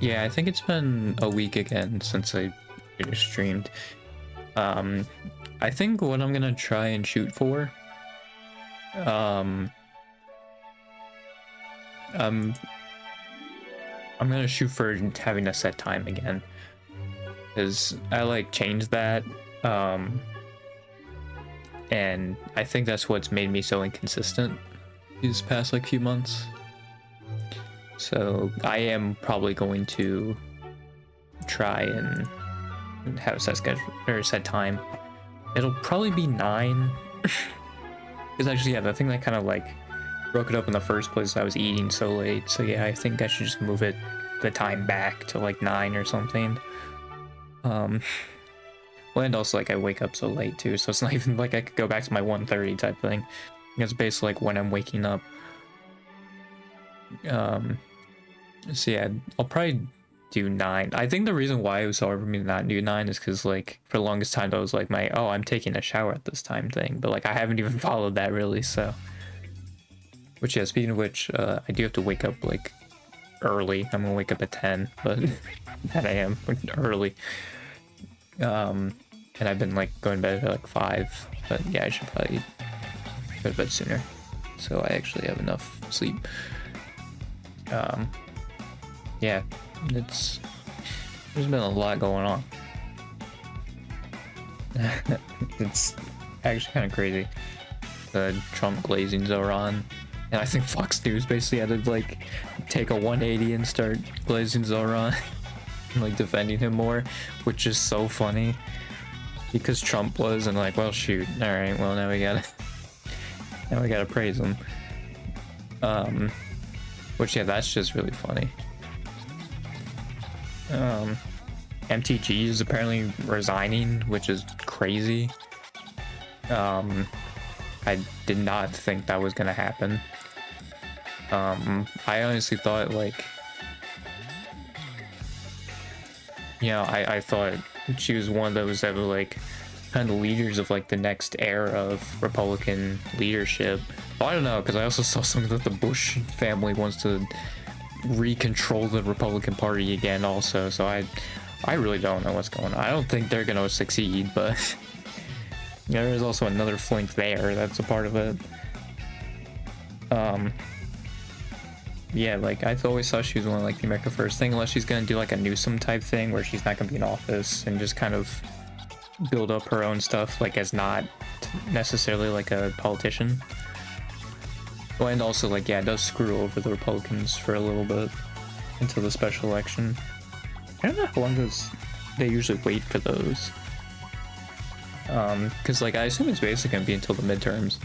Yeah, I think it's been a week again since I streamed. I think what I'm gonna try and shoot for, um, I'm gonna shoot for having a set time again, because I like changed that, and I think that's what's made me so inconsistent these past like few months. So I am probably going to try and have a set schedule or set time. It'll probably be 9. Because actually, yeah, the thing that kind of like broke it up in the first place, I was eating so late. So yeah, I think I should just move the time back to like 9 or something. Well, and also like I wake up so late too, so it's not even like I could go back to my 1:30 type thing. It's basically like when I'm waking up. So yeah, I'll probably do 9. I think the reason why it was so hard for me to not do 9 is because like for the longest time that was like my I'm taking a shower at this time thing, but like I haven't even followed that really. So, which yeah, speaking of which, I do have to wake up like early. I'm gonna wake up at 10, but 10 a.m. early. And I've been like going to bed at like 5, but yeah, I should probably go to bed sooner so I actually have enough sleep. Yeah, there's been a lot going on. It's actually kind of crazy. The Trump glazing Zoran, and I think Fox News basically had to like take a 180 and start glazing Zoran and like defending him more, which is so funny because Trump was, and like, well, shoot, all right, well now we gotta praise him. Which yeah, that's just really funny. MTG is apparently resigning, which is crazy. I did not think that was gonna happen. I honestly thought like, you know, I thought she was one of those that were like kind of leaders of like the next era of Republican leadership. Well, I don't know, because I also saw something that the Bush family wants to recontrol the Republican Party again also, so I really don't know what's going on. I don't think they're gonna succeed, but you know, there's also another flank there that's a part of it. Yeah, like I always thought she was one of like the America First thing, unless she's gonna do like a Newsom type thing where she's not gonna be in office and just kind of build up her own stuff, like as not necessarily like a politician. Well, and also like, yeah, it does screw over the Republicans for a little bit until the special election. I don't know how long they usually wait for those. Because like I assume it's basically gonna be until the midterms.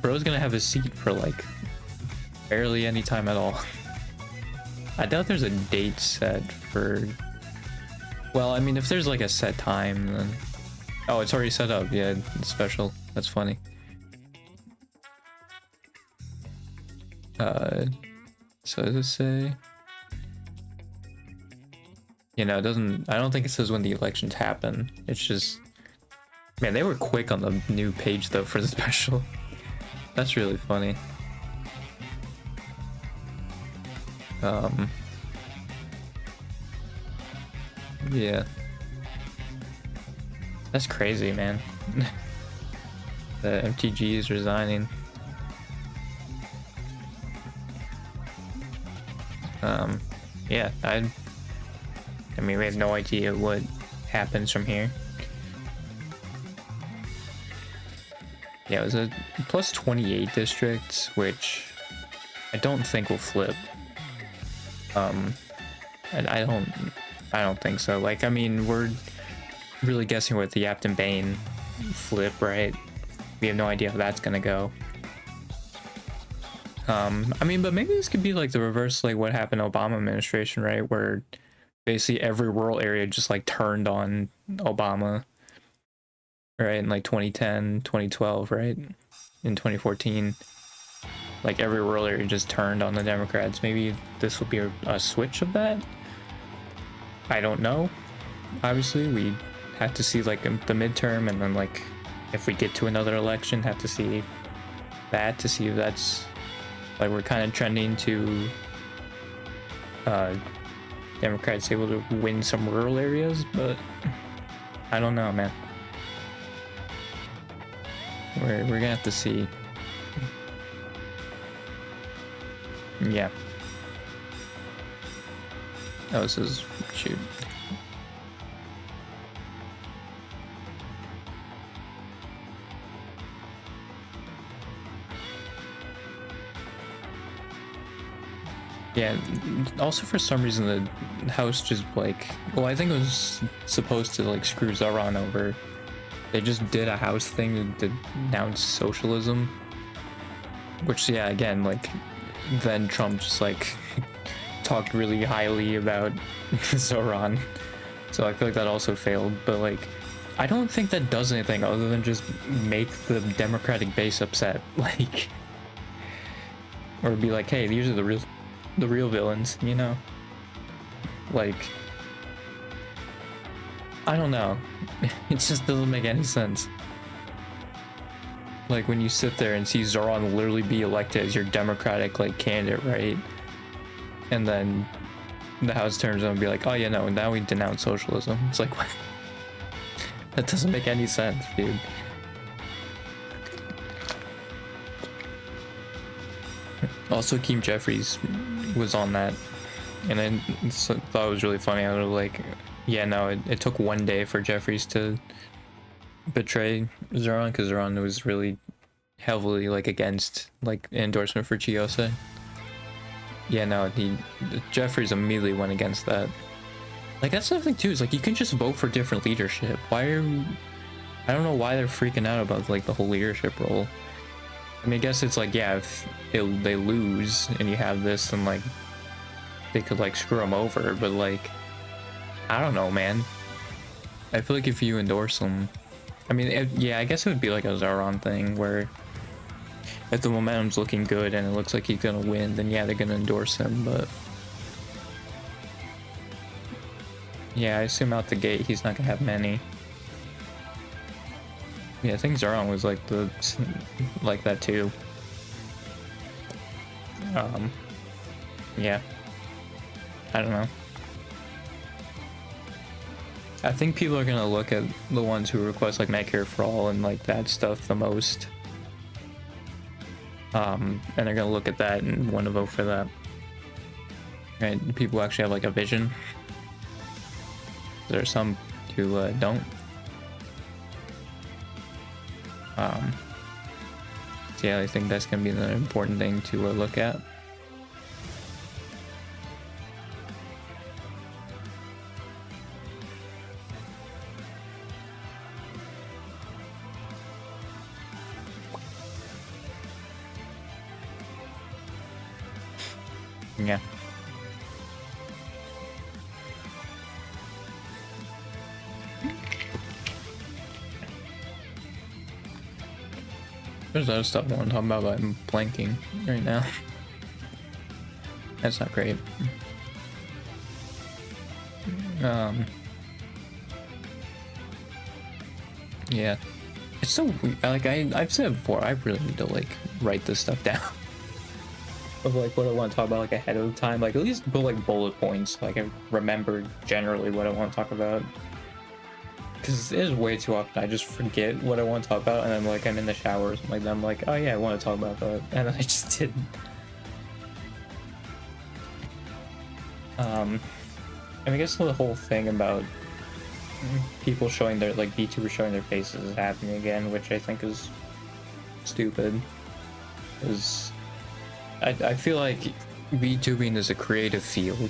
Bro's gonna have a seat for like barely any time at all. I doubt there's a date set for. Well, I mean, if there's like a set time, then oh, it's already set up. Yeah, it's special. That's funny. So does it say? You know, it doesn't. I don't think it says when the elections happen. It's just, man, they were quick on the new page though for the special. That's really funny. Yeah. That's crazy, man. The MTG is resigning. Yeah, I mean, we have no idea what happens from here. Yeah, it was a plus 28 district, which I don't think will flip. And I don't think so. Like, I mean, we're really guessing with the Yapton Bane flip, right? We have no idea how that's gonna go. I mean, but maybe this could be like the reverse, like what happened in Obama administration, right? Where basically every rural area just like turned on Obama, right? In like 2010, 2012, right? In 2014, like every rural area just turned on the Democrats. Maybe this will be a switch of that. I don't know. Obviously, we have to see like the midterm, and then like if we get to another election, have to see that to see if that's like we're kind of trending to Democrats able to win some rural areas, but I don't know, man. We're gonna have to see. Yeah. Oh, this is shoot. Yeah, also for some reason the house just like, well, I think it was supposed to like screw Zaran over. They just did a house thing to denounce socialism, which, yeah, again, like, then Trump just like talked really highly about Zoran, so I feel like that also failed. But like, I don't think that does anything other than just make the Democratic base upset, like, or be like, hey, these are the real villains, you know? Like, I don't know. It just doesn't make any sense. Like, when you sit there and see Zoran literally be elected as your Democratic, like, candidate, right? And then the House turns on and be like, oh, yeah, no, now we denounce socialism. It's like, what? That doesn't make any sense, dude. Also, Keem Jeffries was on that, and I thought it was really funny. I was like, yeah, no, it took one day for Jeffries to betray Zoran, because Zoran was really heavily like against like endorsement for Chiose. Yeah, no, Jeffries immediately went against that. Like, that's the thing too, is like, you can just vote for different leadership. I don't know why they're freaking out about like the whole leadership role. I mean, I guess it's like, yeah, if they lose and you have this, then like they could like screw them over, but like, I don't know, man. I feel like if you endorse them, I mean, yeah, I guess it would be like a Zoran thing where if the momentum's looking good and it looks like he's gonna win, then yeah, they're gonna endorse him. But yeah, I assume out the gate he's not gonna have many. Yeah, I think Zoran was like that too. Yeah, I don't know. I think people are gonna look at the ones who request like Medicare for all and like that stuff the most. And they're gonna look at that and want to vote for that. Right? People actually have like a vision. There are some who don't. So yeah, I think that's gonna be the important thing to look at. Yeah. There's other stuff I want to talk about, but I'm blanking right now. That's not great. Yeah. It's so weird. Like, I've said before, I really need to like write this stuff down. Of like what I want to talk about like ahead of time, like at least put like bullet points, like I remember generally what I want to talk about. Because it is way too often I just forget what I want to talk about, and then like I'm in the shower or something like that, I'm like, oh yeah, I want to talk about that, and then I just didn't. And I guess the whole thing about people showing their like VTubers showing their faces is happening again, which I think is stupid. Is I feel like VTubing is a creative field,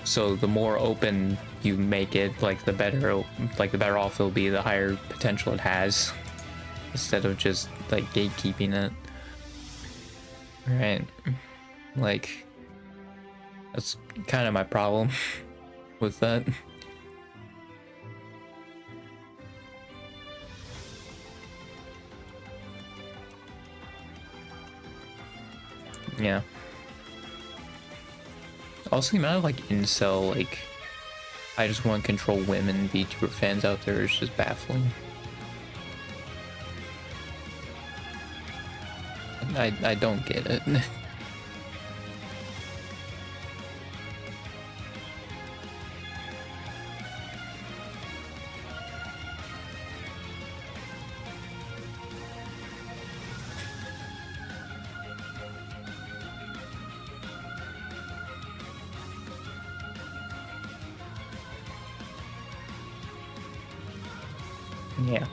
so the more open you make it, like the better off it'll be, the higher potential it has, instead of just like gatekeeping it. Right? Like, that's kind of my problem with that. Yeah. Also, the amount of like incel, like, I just want to control women VTuber fans out there is just baffling. I don't get it. Yeah.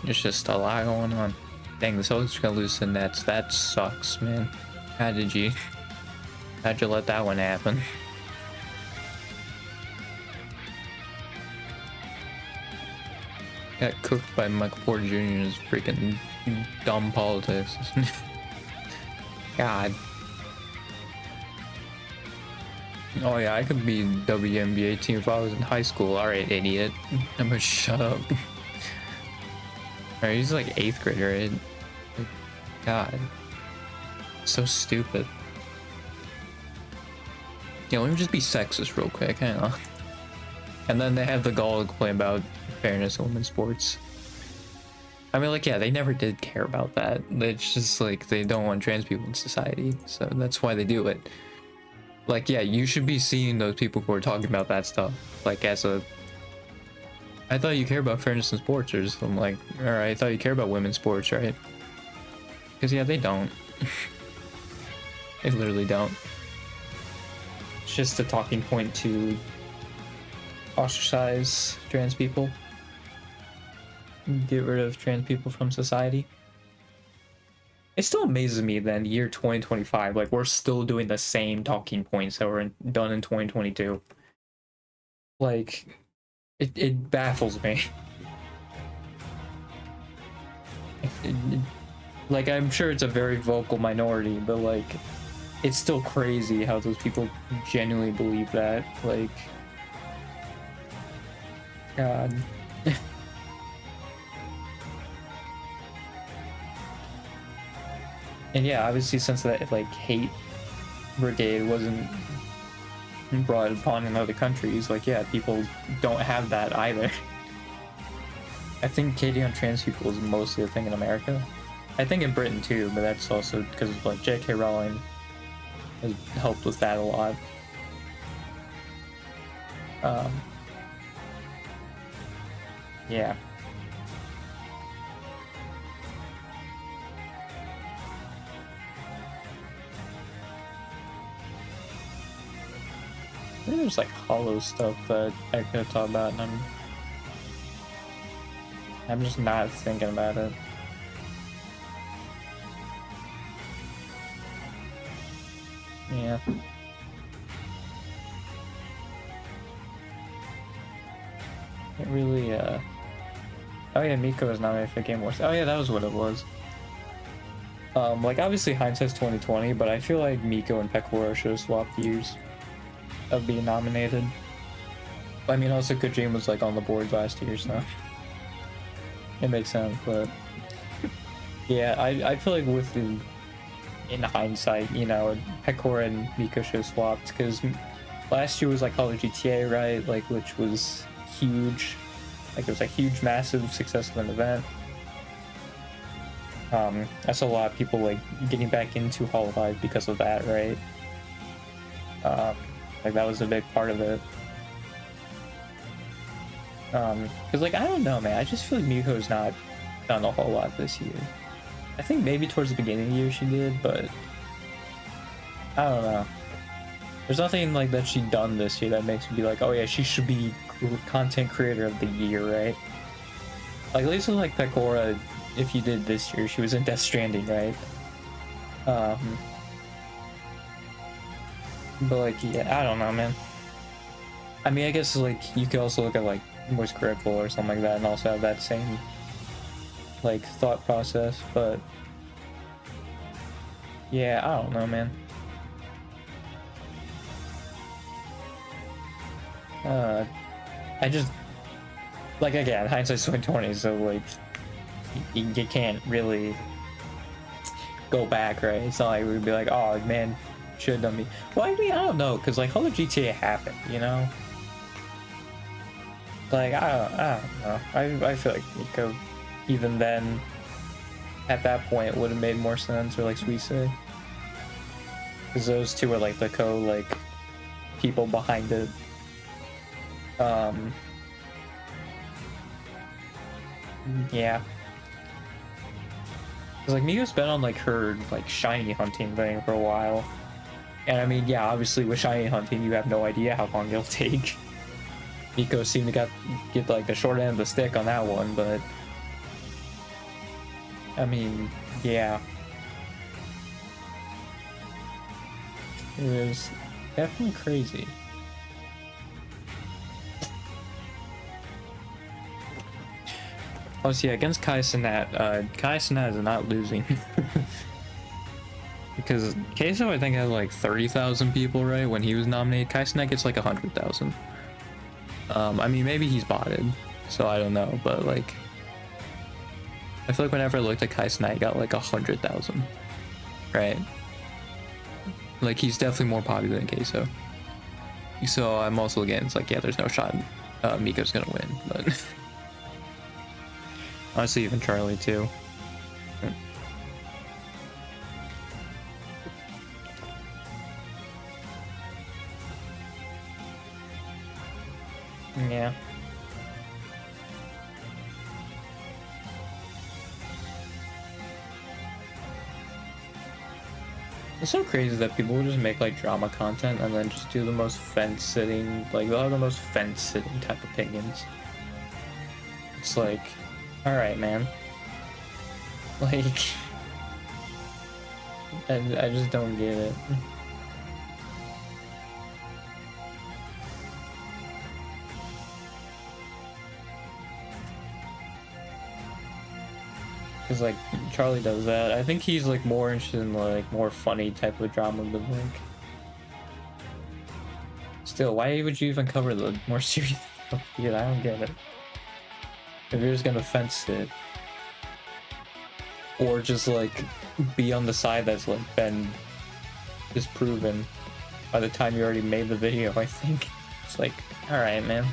There's just a lot going on. Dang, the Celtics are gonna lose the Nets. That sucks, man. How'd you let that one happen? Got cooked by Michael Porter Jr.'s freaking dumb politics. God. Oh yeah, I could be WNBA team if I was in high school. Alright, idiot. I'm gonna shut up. Alright, he's like 8th grade, right? Like, God. So stupid. Yeah, let me just be sexist real quick, hang on. And then they have the gall to complain about fairness in women's sports. I mean, like, yeah, they never did care about that. It's just like they don't want trans people in society, so that's why they do it. Like, yeah, you should be seeing those people who are talking about that stuff. Like, as a... I thought you care about fairness in sports, or just, I'm like, alright, I thought you care about women's sports, right? Because, yeah, they don't. They literally don't. It's just a talking point to ostracize trans people. Get rid of trans people from society. It still amazes me that in the year 2025, like, we're still doing the same talking points that were done in 2022. Like, it baffles me. Like, I'm sure it's a very vocal minority, but, like, it's still crazy how those people genuinely believe that. Like, God. And yeah, obviously, since that, like, hate brigade wasn't brought upon in other countries, like, yeah, people don't have that either. I think hating on trans people is mostly a thing in America. I think in Britain too, but that's also because, like, J.K. Rowling has helped with that a lot. Yeah. I think there's like hollow stuff that I could have talked about, and I'm just not thinking about it. Yeah. It really, oh yeah, Miko was nominated for Game Awards. Oh yeah, that was what it was. Like, obviously hindsight's 2020, but I feel like Miko and Pekora should have swapped years of being nominated. I mean, also Kojima was like on the board last year, so it makes sense. But yeah, I feel like with the, in hindsight, you know, Pekora and Miko should have swapped, because last year was like Call of GTA, right? Like, which was huge. Like, it was a huge, massive success of an event. I saw a lot of people like getting back into Hololive because of that, right? Like, that was a big part of it. Because, like, I don't know, man. I just feel like Miko's not done a whole lot this year. I think maybe towards the beginning of the year she did, but I don't know. There's nothing like that she done this year that makes me be like, oh yeah, she should be content creator of the year, right? Like, at least with like Pekora, if you did this year, she was in Death Stranding, right? But like, yeah, I don't know, man. I mean, I guess like you could also look at like Moist Critical or something like that and also have that same like thought process, but yeah, I don't know, man. I just, like, again, hindsight's 2020, so like you can't really go back, right? It's not like we'd be like, oh man, should have done me. Well, I mean, I don't know, because like Halo GTA happened, you know? Like, I don't know. I feel like Miko, even then, at that point, it would have made more sense, or like Suisei. Because those two are like the like people behind it. Yeah. Because like Miko's been on like her like shiny hunting thing for a while. And I mean, yeah, obviously with shiny hunting, you have no idea how long it'll take. Miko seemed to get like the short end of the stick on that one, but I mean, yeah. It was definitely crazy. Oh, so yeah, against Kai Cenat, Kai Cenat is not losing. Because Queso, I think, had like 30,000 people, right? When he was nominated, Kai Cenat gets like 100,000. I mean, maybe he's botted, so I don't know, but like, I feel like whenever I looked at Kai Cenat, he got like 100,000, right? Like, he's definitely more popular than Queso. So I'm also against, like, yeah, there's no shot Miko's gonna win, but honestly, even Charlie too. Yeah. It's so crazy that people will just make like drama content and then just do the most fence-sitting, like they'll have the most fence-sitting type opinions. It's like, alright, man. Like, I just don't get it. Because like Charlie does that. I think he's like more interested in like more funny type of drama, but like still, why would you even cover the more serious stuff? Yeah, I don't get it. If you're just gonna fence it, or just like be on the side that's like been disproven by the time you already made the video, I think it's like, all right, man.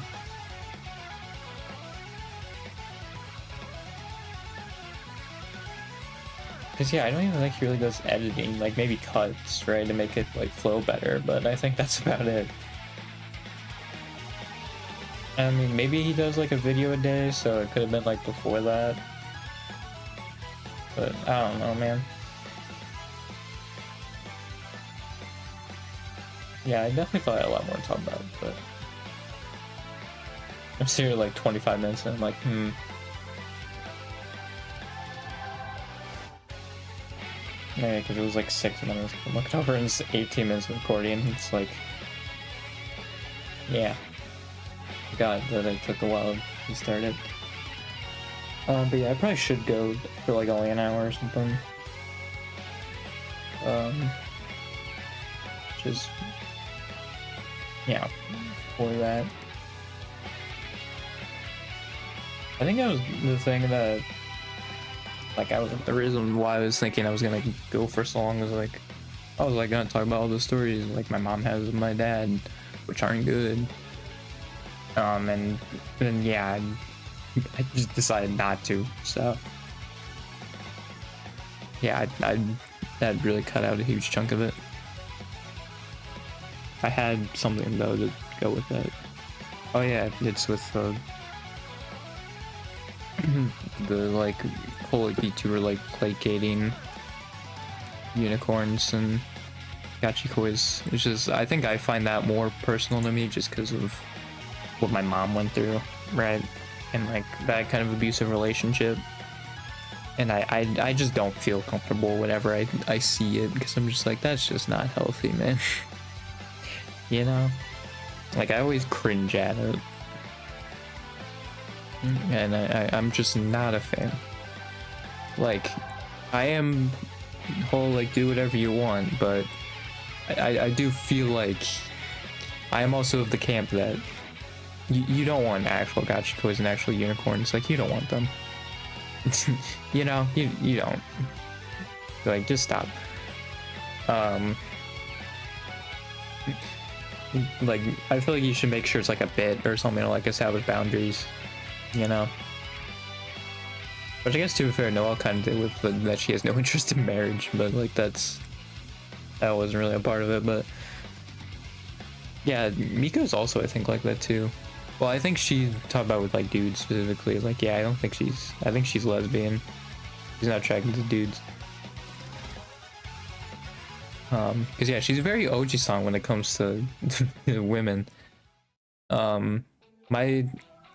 Because yeah, I don't even think he really does editing, like maybe cuts, right, to make it like flow better, but I think that's about it. I mean, maybe he does like a video a day, so it could have been like before that. But I don't know, man. Yeah, I definitely thought I had a lot more to talk about, but I'm sitting here like 25 minutes and I'm like, Yeah, because it was like 6 minutes. I looked over and it's 18 minutes of recording. It's like, yeah. God, that it took a while to start it. But yeah, I probably should go for like only an hour or something. Just, yeah, for that. I think that was the thing that, like, the reason why I was thinking I was gonna go for so long was like, I was like gonna talk about all the stories like my mom has with my dad, which aren't good. And then yeah, I just decided not to. So yeah, that really cut out a huge chunk of it. I had something though to go with that. Oh yeah, it's with the like whole like VTuber like placating unicorns and gachikois. It's just, I think I find that more personal to me just because of what my mom went through, right? And like that kind of abusive relationship. And I just don't feel comfortable whenever I see it, because I'm just like, that's just not healthy, man. You know? Like, I always cringe at it. And I'm just not a fan. Like, I am whole like do whatever you want, but I do feel like I am also of the camp that you don't want actual gachikois and actual unicorns. Like, you don't want them. You know, you don't. Like, just stop. Like, I feel like you should make sure it's like a bit or something to like establish boundaries, you know? Which I guess, to be fair, Noelle kind of did with that she has no interest in marriage, but like that wasn't really a part of it. But yeah, Miko's also, I think, like that too. Well, I think she talked about with like dudes specifically. Like, yeah, I think she's lesbian. She's not attracted to dudes. Because yeah, she's very Oji-san when it comes to women. My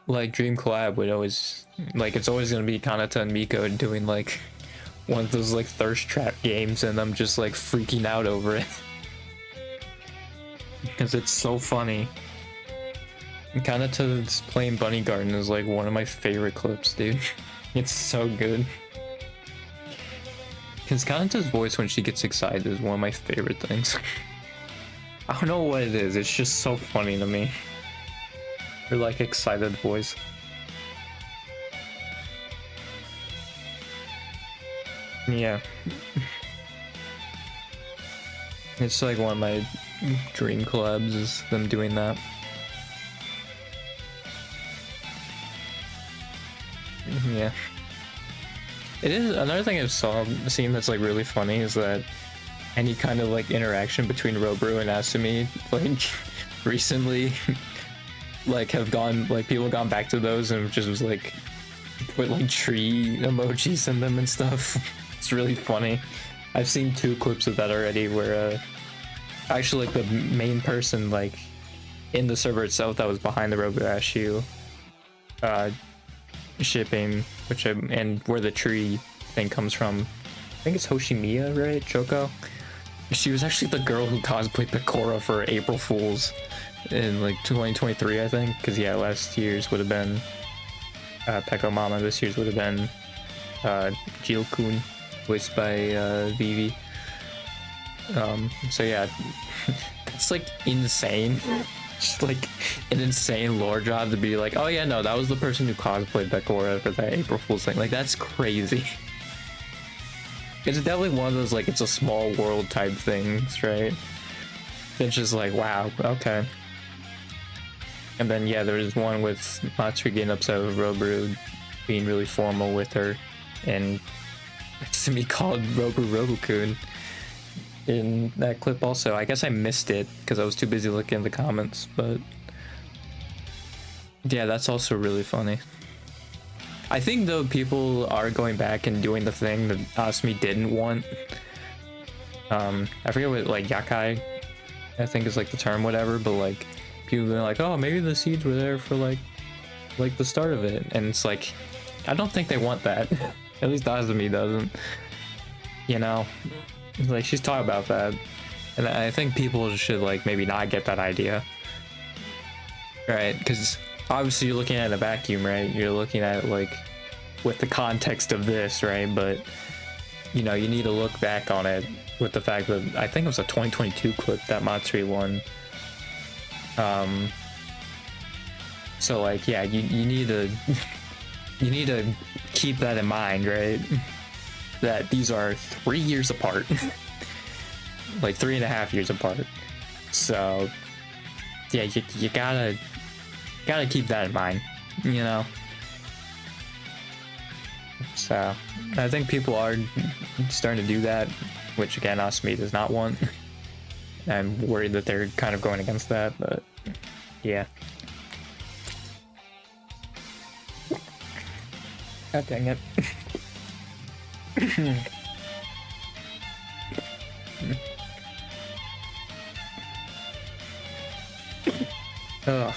like dream collab would always like it's always gonna be Kanata and Miko doing like one of those like thirst trap games and I'm just like freaking out over it because it's so funny. Kanata's playing Bunny Garden is like one of my favorite clips, dude. It's so good. Because Kanata's voice when she gets excited is one of my favorite things. I don't know what it is, it's just so funny to me. Her like excited voice. Yeah. It's like one of my dream collabs is them doing that. Yeah. It is another thing I've seen that's like really funny is that any kind of like interaction between Roburu and Asumi like recently like have gone like people have gone back to those and just was like put like tree emojis in them and stuff. It's really funny. I've seen 2 clips of that already where actually like the main person like in the server itself that was behind the Robo shipping, which and where the tree thing comes from. I think it's Hoshimiya, right? Choco. She was actually the girl who cosplayed Pecora for April Fools in like 2023, I think. Because yeah, last year's would have been Peko Mama. This year's would have been Jill-kun, voiced by Vivi. So yeah, it's like insane. Just like an insane lore job to be like, oh yeah, no, that was the person who cosplayed Pecora for that April Fool's thing. Like that's crazy. It's definitely one of those like it's a small world type things, right? It's just like wow, okay. And then yeah, there's one with Matsuri getting upset with Roburu being really formal with her, and it's to be called Robu-kun in that clip also. I guess I missed it because I was too busy looking at the comments, but yeah, that's also really funny. I think though people are going back and doing the thing that Asumi didn't want. I forget what like yakai I think is like the term, whatever, but like people are like, oh, maybe the seeds were there for like the start of it, and it's like I don't think they want that. At least Asumi doesn't, you know. Like she's talking about that, and I think people should like maybe not get that idea, right? Because obviously you're looking at a vacuum, right? You're looking at like with the context of this, right? But you know, you need to look back on it with the fact that I think it was a 2022 clip that Matsuri won. So like yeah, you need to you need to keep that in mind, right? That these are 3 years apart. Like 3.5 years apart. So yeah, you gotta keep that in mind, you know. So I think people are starting to do that, which again Asumi does not want. I'm worried that they're kind of going against that, but yeah. God dang it. Ugh.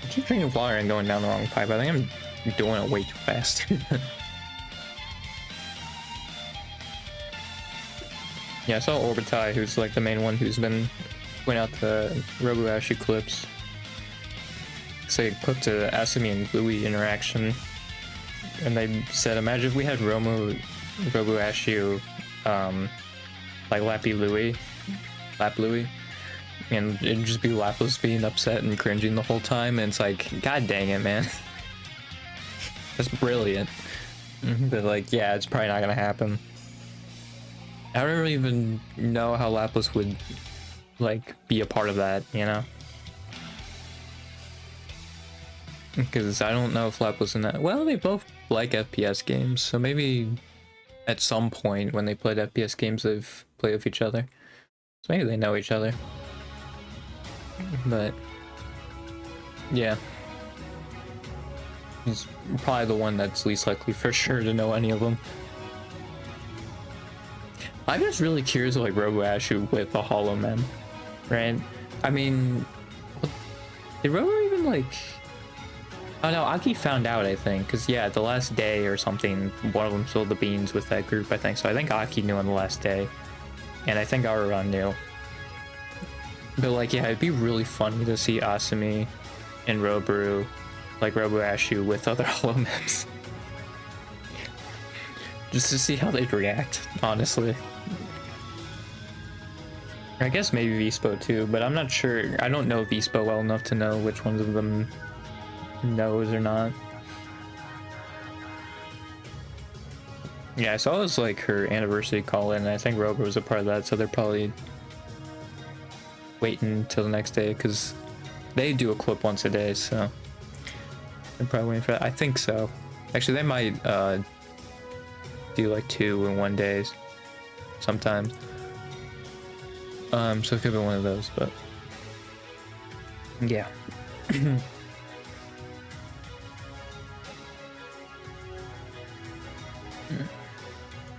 I keep drinking water and going down the wrong pipe. I think I'm doing it way too fast. Yeah, I saw Orbitai, who's like the main one who's been putting out the Robo-Ashi clips. So they clipped to Asumi and Louis interaction. And they said, imagine if we had Robo-Ashi, like Lappy Louis, Lap Louis, and it'd just be Lapis being upset and cringing the whole time, and it's like, god dang it, man. That's brilliant. But like, yeah, it's probably not gonna happen. I don't even know how Lapis would like be a part of that, you know? Because I don't know if Lapis in that. Well, they both like FPS games, so maybe at some point when they played FPS games, they've played with each other. So maybe they know each other. But yeah, he's probably the one that's least likely for sure to know any of them. I'm just really curious like Robo-Ashi with the Hollow Men, right? I mean, Did Robo even like? Oh no, Aki found out, I think, because yeah, the last day or something, one of them spilled the beans with that group, I think. So I think Aki knew on the last day, and I think Aruran knew. But like, yeah, it'd be really funny to see Asumi and Roburu, like Robo-Ashu with other Holomems. Just to see how they'd react, honestly. I guess maybe Vispo too, but I'm not sure. I don't know Vispo well enough to know which ones of them knows or not. Yeah, I saw it was like her anniversary call in, and I think Robo was a part of that, so they're probably waiting until the next day, because they do a clip once a day, so they're probably waiting for that. I think so. Actually, they might do like 2 in one day sometimes. So it could be one of those, but yeah.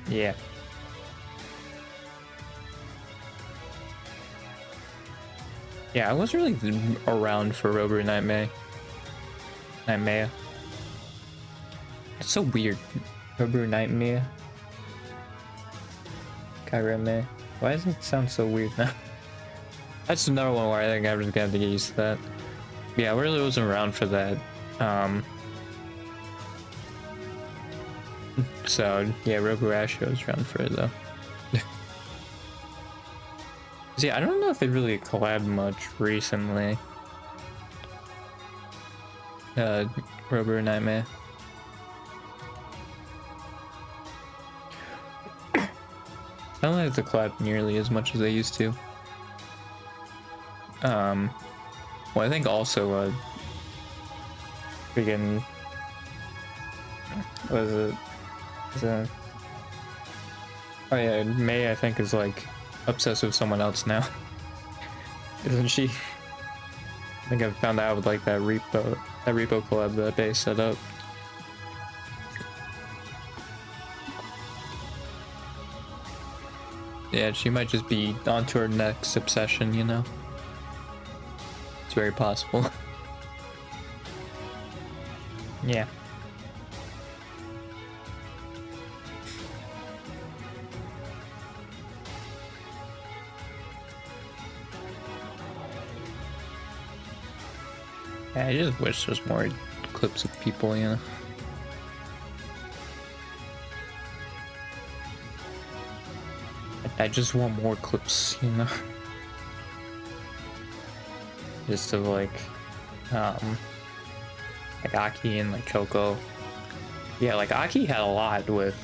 Yeah. Yeah, I wasn't really around for Roburu Nightmare. It's so weird. Roburu Nightmare. Kairame. Why does it sound so weird now? That's another one where I think I'm just gonna have to get used to that. Yeah, I really wasn't around for that. So yeah, Robo-Ashu was around for it though. See, I don't know if they really collabed much recently. Roburu Nightmare. I don't like the collab nearly as much as they used to. Well, I think also freaking was it? Oh yeah, May I think is like obsessed with someone else now, isn't she? I think I found out with like that repo collab that they set up. Yeah, she might just be on to her next obsession, you know? It's very possible. Yeah. Yeah, I just wish there's more clips of people, you know? I just want more clips, you know? Just of like Aki and like Choco. Yeah, like Aki had a lot with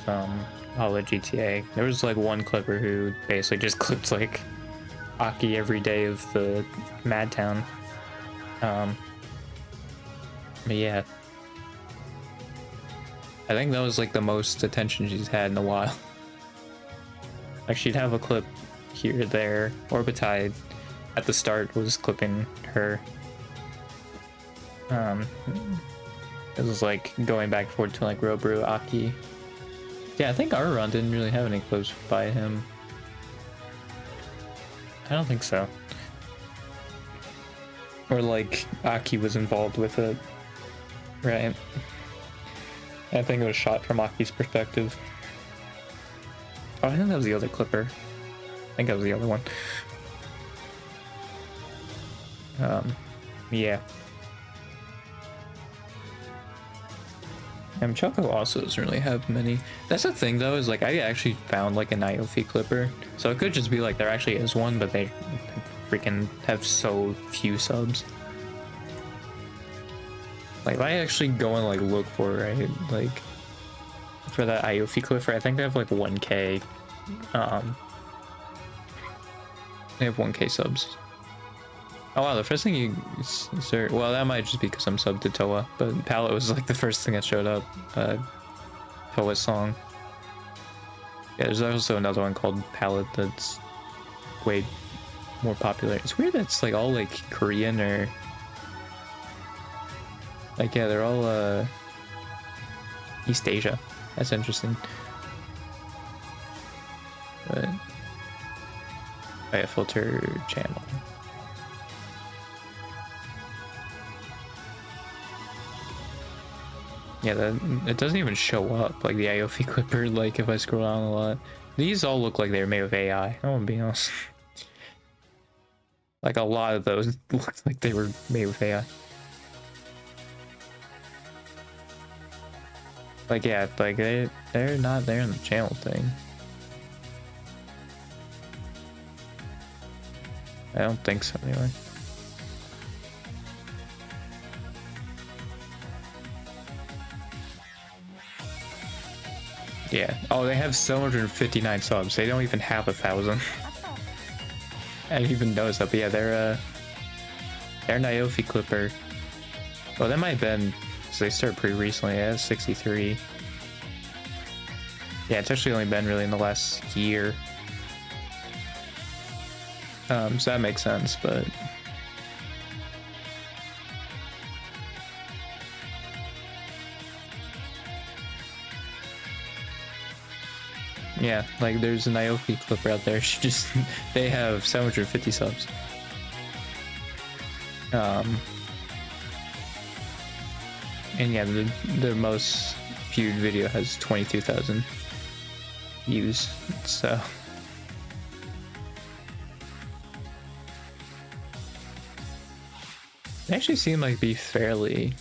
all the GTA. There was like one clipper who basically just clipped like Aki every day of the Madtown. But yeah, I think that was like the most attention she's had in a while. Like she'd have a clip here, there. Orbitide at the start was clipping her. It was like going back and forth to like Roburu, Aki. Yeah, I think Aruran didn't really have any clips by him. I don't think so. Or like Aki was involved with it. Right. I think it was shot from Aki's perspective. Oh, I think that was the other clipper. I think that was the other one. Yeah. Choco also doesn't really have many. That's the thing though, is like I actually found like an IOFI clipper. So it could just be like there actually is one, but they freaking have so few subs. Like if I actually go and like look for it, right? Like for that IOFI clipper, I think they have like 1K. They have 1K subs. Oh wow, the first thing you search, well that might just be because I'm subbed to Toa, but Palette was like the first thing that showed up. Toa's song. Yeah, there's also another one called Palette that's way more popular. It's weird that it's like all like Korean or like, yeah, they're all East Asia. That's interesting. But oh yeah, filter channel. Yeah, it doesn't even show up, like the Iofi Clipper, like if I scroll down a lot. These all look like they're made with AI, I won't be honest. Like a lot of those look like they were made with AI. Like yeah, like they're not there in the channel thing. I don't think so anyway. Yeah. Oh, they have 759 subs. They don't even have 1,000. I didn't even notice that, but yeah, they're an Iofi Clipper. Well, that might have been, so they started pretty recently. It has 63. Yeah, it's actually only been really in the last year. So that makes sense, but yeah, like there's an Iofi Clipper out there. She just they have 750 subs. And yeah, the most viewed video has 22,000 views. So they actually seem like be fairly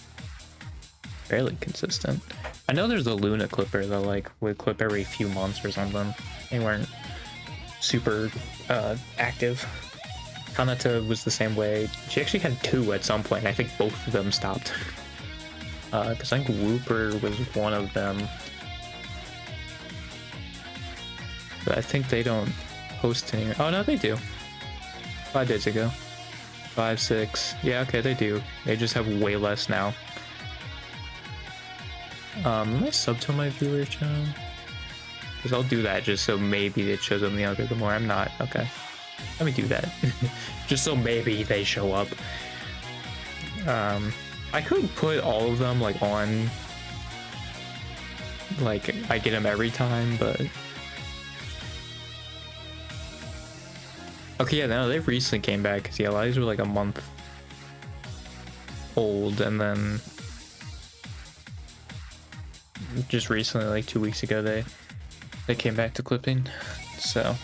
consistent. I know there's a Luna Clipper that like would clip every few months or something. They weren't super active. Kanata was the same way. She actually had 2 at some point. I think both of them stopped. Because I think Whooper was one of them. But I think they don't post any. Oh no, they do. 5 days ago. 5, 6. Yeah, okay, they do. They just have way less now. Am I sub to my viewers channel? Because I'll do that just so maybe it shows up in the algorithm, or I'm not. Okay. Let me do that. Just so maybe they show up. I could put all of them like on, like I get them every time, but okay, yeah, no, they recently came back because yeah, these were like a month old, and then just recently, like 2 weeks ago, they came back to clipping. So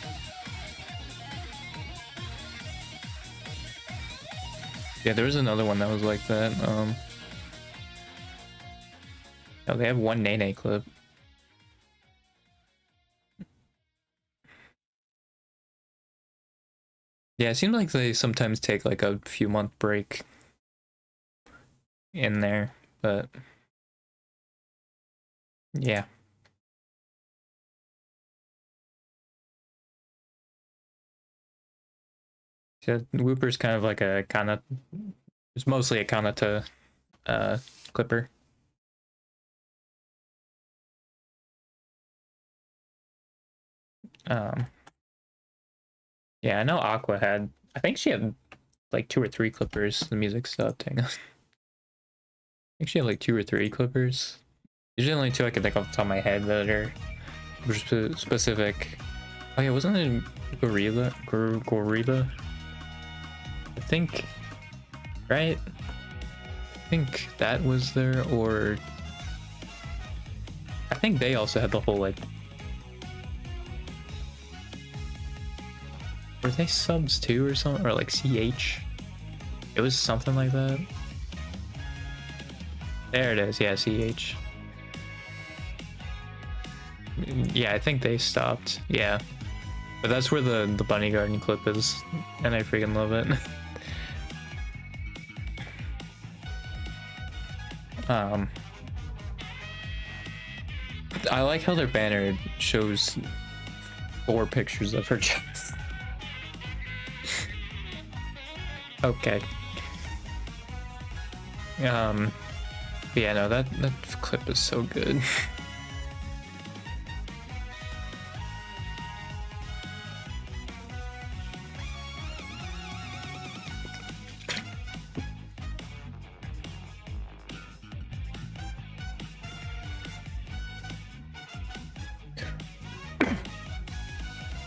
yeah, there was another one that was like that. Oh, they have one Nene clip. Yeah, it seems like they sometimes take like a few month break in there, but yeah. So Whooper's kind of like a Kanata, it's mostly a Kanata clipper. Yeah, I know Aqua had, I think she had like 2 or 3 clippers. The music stopped. Hang on. I think she had like 2 or 3 clippers. Usually only 2 I can think off the top of my head that are specific. Oh yeah, wasn't it Gorilla? Gorilla? I think, right? I think that was there, or I think they also had the whole like, were they subs too or something, or like CH? It was something like that. There it is, yeah, CH. Yeah, I think they stopped. Yeah, but that's where the Bunny Garden clip is, and I freaking love it. I like how their banner shows 4 pictures of her chest. Okay. Yeah, no, that clip is so good.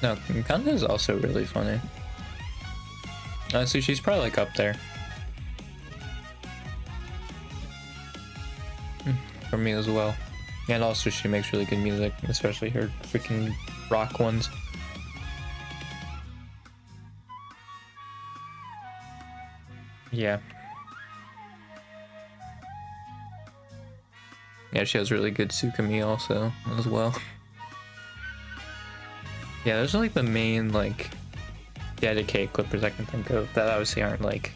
No, Kanda is also really funny. Honestly, she's probably like up there. from me as well. And also she makes really good music, especially her freaking rock ones. Yeah. Yeah, she has really good Tsukumi also as well. Yeah, those are like the main like dedicated clippers I can think of that obviously aren't like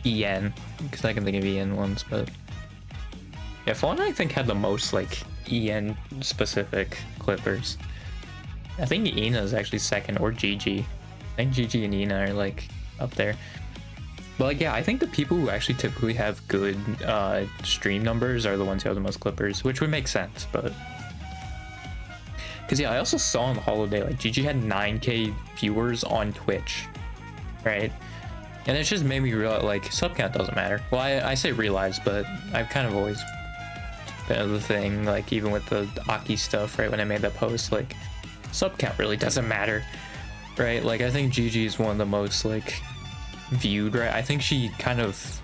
EN, because I can think of EN ones, but yeah, Fauna I think had the most like EN specific clippers. I think Ina is actually second, or Gigi. I think Gigi and Ina are like up there. But like, yeah, I think the people who actually typically have good stream numbers are the ones who have the most clippers, which would make sense, but because yeah, I also saw on the holiday like Gigi had 9K viewers on Twitch, right? And it just made me realize like sub count doesn't matter. Well, I say realize, but I've kind of always been of the thing, like even with the Aki stuff, right? When I made that post, like sub count really doesn't matter, right? Like I think Gigi is one of the most like viewed, right? I think she kind of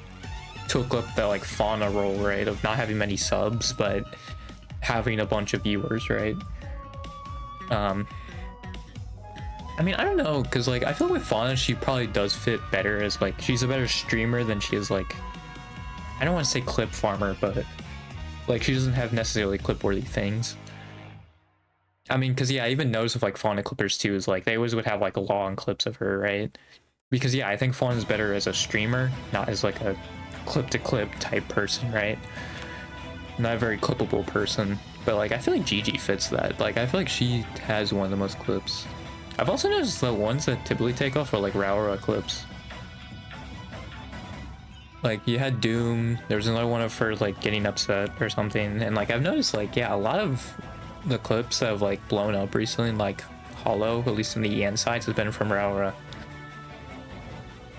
took up the like Fauna role, right, of not having many subs but having a bunch of viewers, right? I mean, I don't know, because like I feel like with Fauna she probably does fit better as like she's a better streamer than she is like, I don't want to say clip farmer, but like she doesn't have necessarily clip worthy things. I mean, because yeah, I even noticed with like Fauna clippers too, is like they always would have like long clips of her, right? Because yeah, I think Fawn is better as a streamer, not as like a clip-to-clip type person, right? Not a very clippable person, but like I feel like Gigi fits that. Like I feel like she has one of the most clips. I've also noticed the ones that typically take off are like Raura clips. Like you had Doom, there was another one of her like getting upset or something, and like I've noticed like, yeah, a lot of the clips that have like blown up recently, like Hollow, at least on the EN sides, has been from Raura.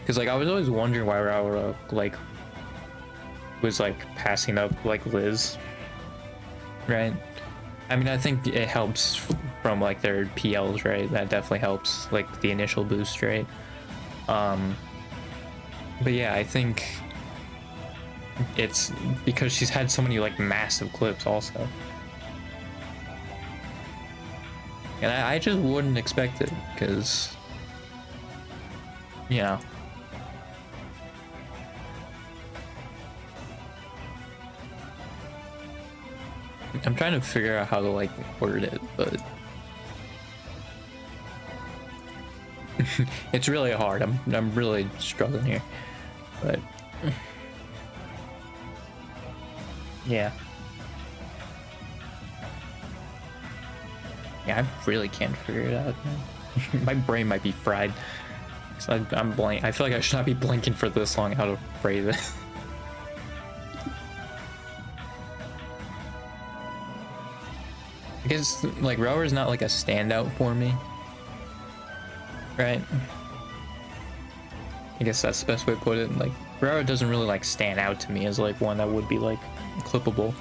Because like I was always wondering why Raura like was like passing up like Liz, right? I mean, I think it helps from like their PLs, right? That definitely helps, like the initial boost, right? But yeah, I think it's because she's had so many like massive clips also, and I just wouldn't expect it, because you know. I'm trying to figure out how to like word it, but it's really hard. I'm really struggling here, but yeah, I really can't figure it out. My brain might be fried. So I'm blank. I feel like I should not be blanking for this long how to phrase it. I guess like Rower is not like a standout for me, right? I guess that's the best way to put it. Like Rower doesn't really like stand out to me as like one that would be like clippable.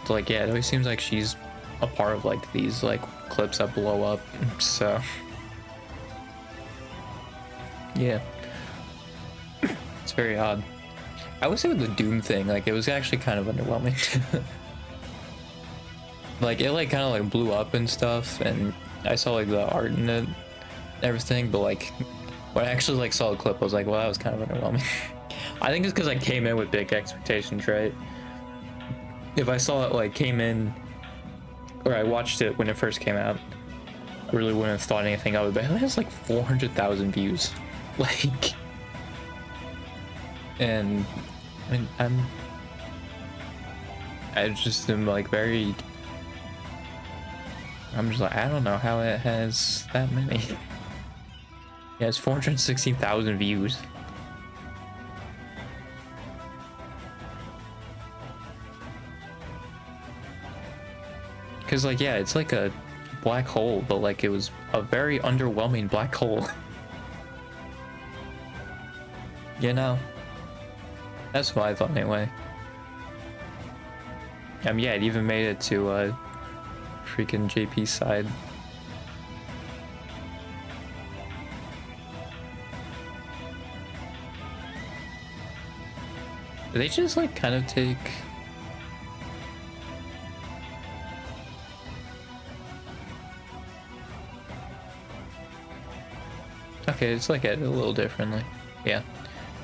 So like yeah, it always seems like she's a part of like these like clips that blow up. So yeah, it's very odd. I would say with the Doom thing, like it was actually kind of underwhelming. Like it like kind of like blew up and stuff, and I saw like the art in it, everything, but like when I actually like saw the clip, I was like, well, that was kind of underwhelming. I think it's because I came in with big expectations, right? If I saw it like came in, or I watched it when it first came out, I really wouldn't have thought anything of it, but it has like 400,000 views, like, and I mean, I just am like very. I'm just like, I don't know how it has that many. Yeah, it's 416,000 views. Because, like, yeah, it's like a black hole, but, like, it was a very underwhelming black hole. You know? That's what I thought, anyway. Yeah, it even made it to, freaking JP's side. They just like kind of take Okay, it's like edited a little differently. Yeah.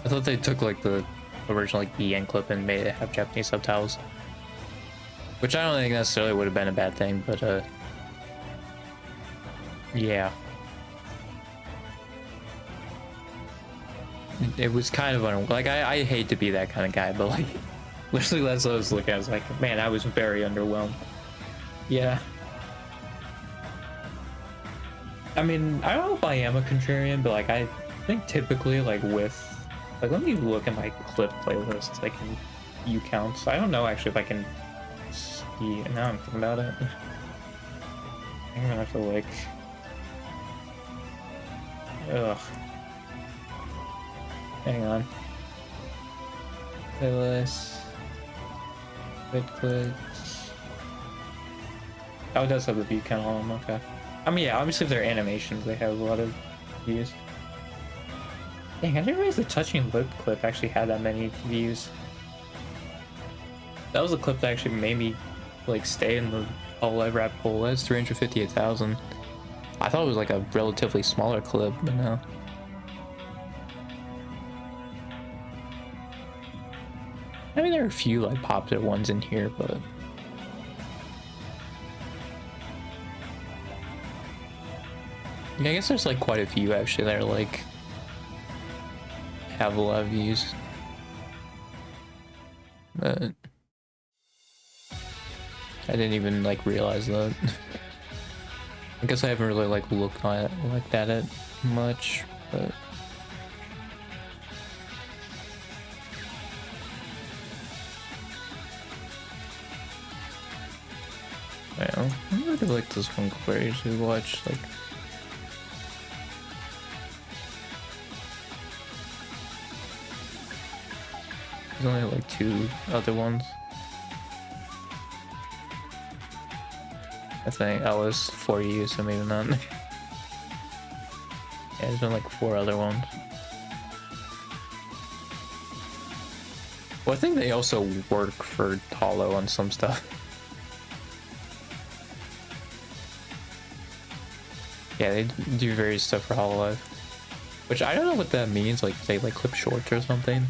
I thought they took like the original like EN clip and made it have Japanese subtitles. Which I don't think necessarily would have been a bad thing, but yeah. It was kind of like I hate to be that kind of guy, but like literally that's what I was looking at. I was like, man, I was very underwhelmed. Yeah. I mean, I don't know if I am a contrarian, but like I think typically like with like let me look at my clip playlist like in view counts. I don't know actually if I can see now I'm thinking about it. I'm gonna have to like ugh. Hang on. Playlist. Good clicks. Oh, it does have the view count on them, okay. I mean, yeah, obviously if they're animations, they have a lot of views. Dang, I didn't realize the touching lip clip actually had that many views. That was the clip that actually made me, like, stay in the Hololive rabbit hole. That's 358,000. I thought it was, like, a relatively smaller clip, but no. I mean, there are a few, like, popular ones in here, but... yeah, I guess there's like quite a few actually that are like have a lot of views, but I didn't even like realize that. I guess I haven't really like looked at it like that at much, but I don't know. I really like this one clip I usually watch like. There's only like 2 other ones. I think I was 4 years, so maybe not. Yeah, there's been like 4 other ones. Well, I think they also work for Hollow on some stuff. Yeah, they do various stuff for Hololive. Which I don't know what that means, like they like clip shorts or something.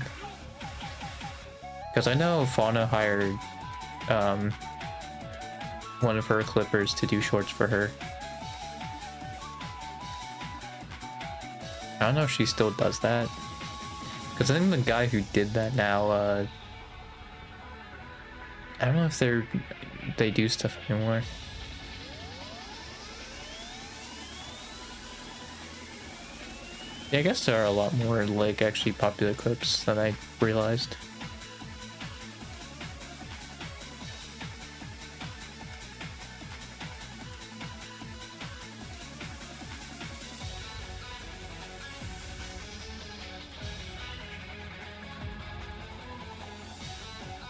Because I know Fauna hired one of her clippers to do shorts for her. I don't know if she still does that. Because I think the guy who did that now, I don't know if they do stuff anymore. Yeah, I guess there are a lot more like actually popular clips than I realized.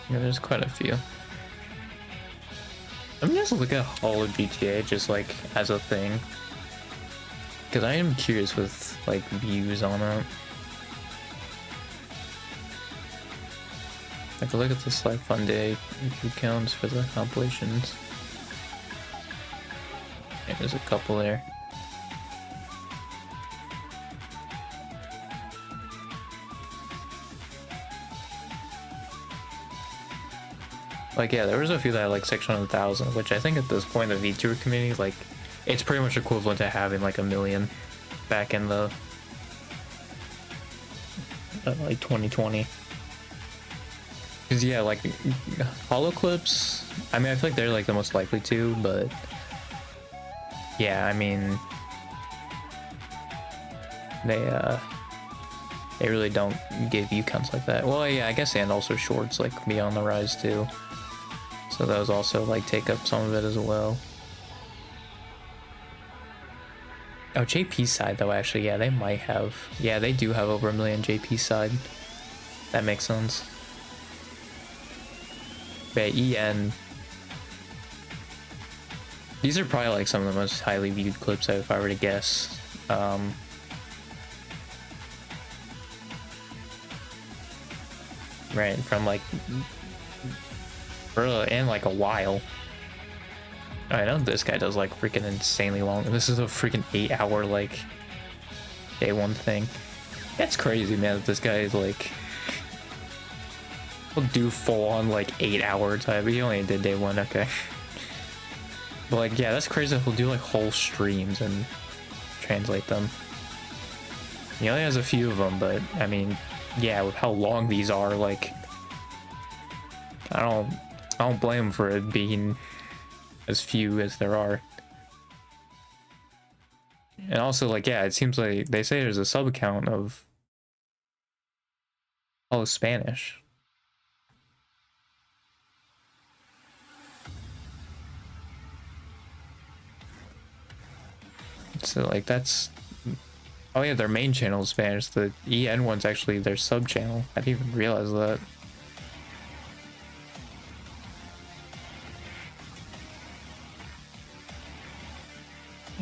Yeah, there's quite a few. Let me just look at all of GTA just like as a thing. Because I am curious with like views on it. Like look at this like fun day view counts for the compilations. Yeah, there's a couple there. Like yeah, there was a few that had like 600,000, which I think at this point the VTuber community, like it's pretty much equivalent to having like 1 million back in the like 2020. Because yeah, like hollow clips, I mean I feel like they're like the most likely to, but yeah, I mean they really don't give view counts like that. Well yeah, I guess, and also shorts like be on the rise too. So those also like take up some of it as well. Oh, JP side though, actually, yeah, they might have. Yeah, they do have over 1 million JP side. That makes sense. But EN. These are probably like some of the most highly viewed clips if I were to guess. Right, from like in like a while. I know this guy does like freaking insanely long. This is a freaking 8-hour like day one thing. That's crazy, man, that this guy is like, he'll do full on like 8-hour time. He only did day one, okay. But like, yeah, that's crazy. He'll do like whole streams and translate them. He only has a few of them, but I mean, yeah, with how long these are, like, I don't blame him for it being as few as there are. And also, like, yeah, it seems like they say there's a sub count of all of Spanish. So like that's, oh yeah, their main channel is Spanish. The EN one's actually their sub channel. I didn't even realize that.